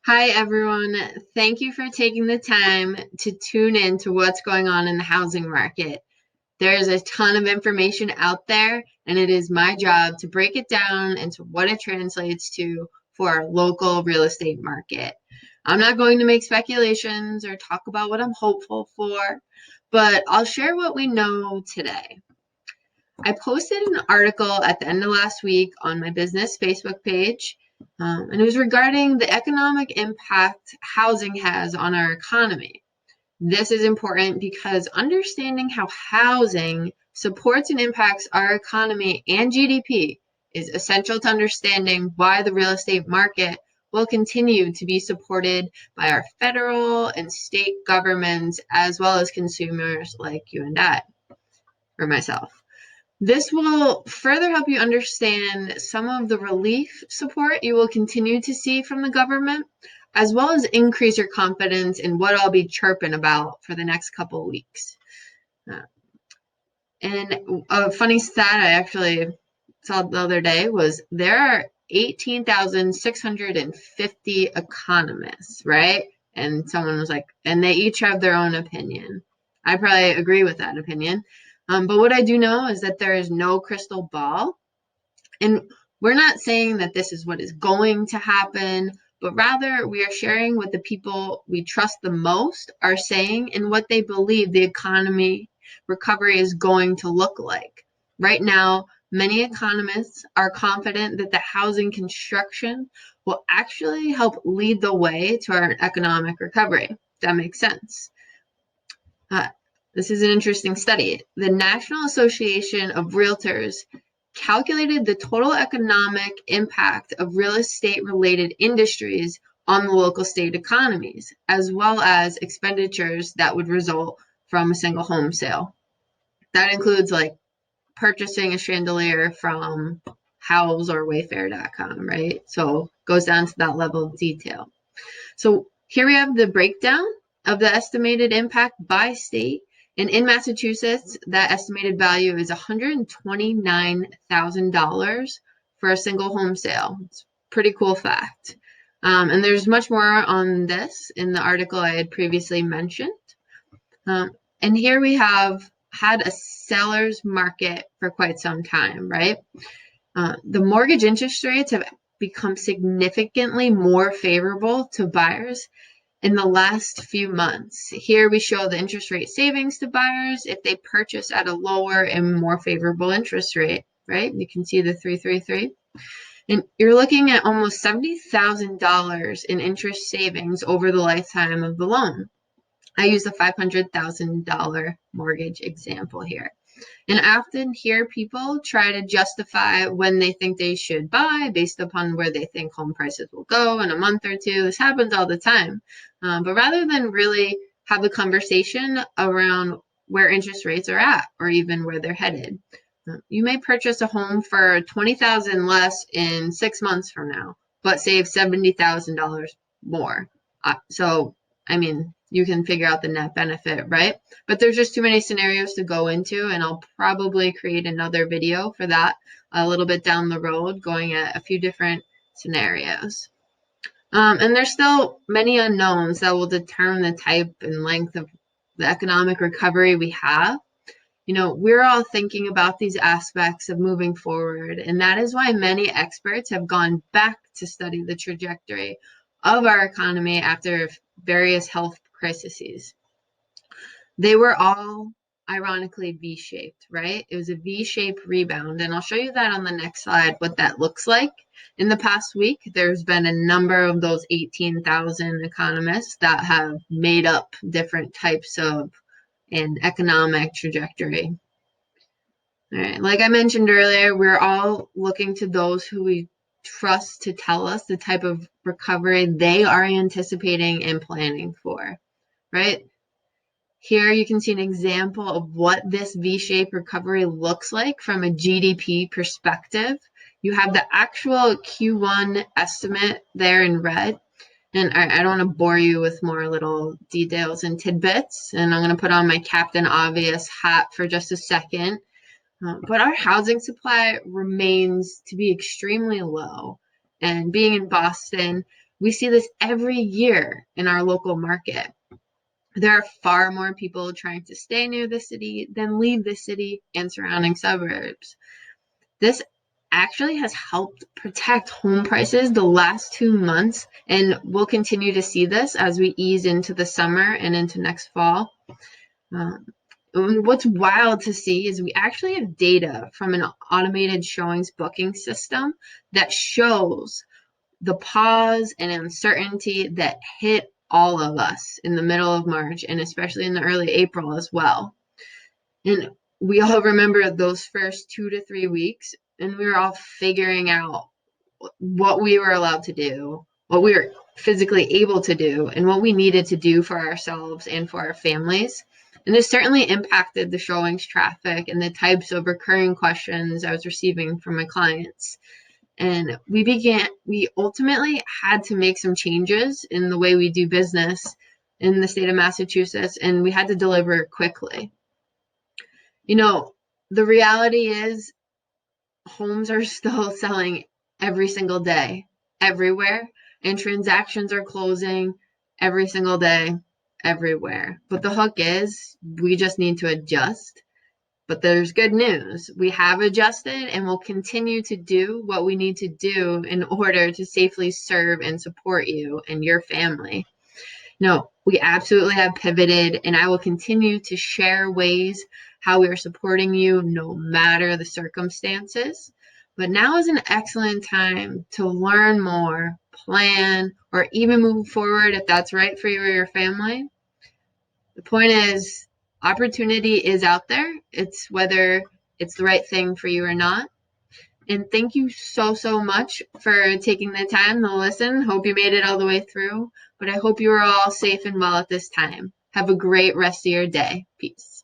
Hi, everyone. Thank you for taking the time to tune in to what's going on in the housing market. There's a ton of information out there, and it is my job to break it down into what it translates to for our local real estate market. I'm not going to make speculations or talk about what I'm hopeful for, but I'll share what we know today. I posted an article at the end of last week on my business Facebook page, and it was regarding the economic impact housing has on our economy. This is important because understanding how housing supports and impacts our economy and GDP is essential to understanding why the real estate market will continue to be supported by our federal and state governments as well as consumers like you and I, or myself. This will further help you understand some of the relief support you will continue to see from the government, as well as increase your confidence in what I'll be chirping about for the next couple of weeks. Uh, and a funny stat I actually saw the other day was there are 18,650 economists, right? And someone was like, and they each have their own opinion. I probably agree with that opinion. But what I do know is that there is no crystal ball. And we're not saying that this is what is going to happen, but rather we are sharing what the people we trust the most are saying and what they believe the economy recovery is going to look like. Right now, many economists are confident that the housing construction will actually help lead the way to our economic recovery. If that makes sense. Uh, this is an interesting study. The National Association of Realtors calculated the total economic impact of real estate related industries on the local state economies, as well as expenditures that would result from a single home sale. That includes like purchasing a chandelier from Howells or Wayfair.com, right? So goes down to that level of detail. So here we have the breakdown of the estimated impact by state. And in Massachusetts, that estimated value is $129,000 for a single home sale. It's a pretty cool fact. And there's much more on this in the article I had previously mentioned. And here we have had a seller's market for quite some time, right? The mortgage interest rates have become significantly more favorable to buyers in the last few months. Here we show the interest rate savings to buyers if they purchase at a lower and more favorable interest rate, right? You can see the 333. And you're looking at almost $70,000 in interest savings over the lifetime of the loan. I use a $500,000 mortgage example here. And I often hear people try to justify when they think they should buy based upon where they think home prices will go in a month or two. This happens all the time. But rather than really have a conversation around where interest rates are at or even where they're headed, you may purchase a home for $20,000 less in 6 months from now, but save $70,000 more. So, I mean, you can figure out the net benefit, right? But there's just too many scenarios to go into, and I'll probably create another video for that a little bit down the road, going at a few different scenarios. And there's still many unknowns that will determine the type and length of the economic recovery we have. We're all thinking about these aspects of moving forward, and that is why many experts have gone back to study the trajectory of our economy after various health crises. They were all ironically V-shaped, right? It was a V-shaped rebound, and I'll show you that on the next slide, what that looks like. In the past week, there's been a number of those 18,000 economists that have made up different types of an economic trajectory. All right, like I mentioned earlier, we're all looking to those who we trust to tell us the type of recovery they are anticipating and planning for, right? Here you can see an example of what this V-shaped recovery looks like from a GDP perspective. You have the actual Q1 estimate there in red. And I don't want to bore you with more little details and tidbits. And I'm going to put on my Captain Obvious hat for just a second. But our housing supply remains to be extremely low. And being in Boston, We see this every year in our local market. There are far more people trying to stay near the city than leave the city and surrounding suburbs. This actually has helped protect home prices the last 2 months, and we'll continue to see this as we ease into the summer and into next fall. What's wild to see is we actually have data from an automated showings booking system that shows the pause and uncertainty that hit all of us in the middle of March and especially in the early April as well. And we all remember those first 2 to 3 weeks, and we were all figuring out what we were allowed to do, what we were physically able to do, and what we needed to do for ourselves and for our families. And this certainly impacted the showings traffic and the types of recurring questions I was receiving from my clients. And we ultimately had to make some changes in the way we do business in the state of Massachusetts, and we had to deliver quickly. You know, the reality is homes are still selling every single day, everywhere, and transactions are closing every single day, everywhere. But the hook is we just need to adjust. But there's good news. We have adjusted and will continue to do what we need to do in order to safely serve and support you and your family. No, we absolutely have pivoted, and I will continue to share ways how we are supporting you no matter the circumstances. But now is an excellent time to learn more, plan, or even move forward if that's right for you or your family. The point is, opportunity is out there. It's whether it's the right thing for you or not. And thank you so, so much for taking the time to listen. Hope you made it all the way through. But I hope you are all safe and well at this time. Have a great rest of your day. Peace.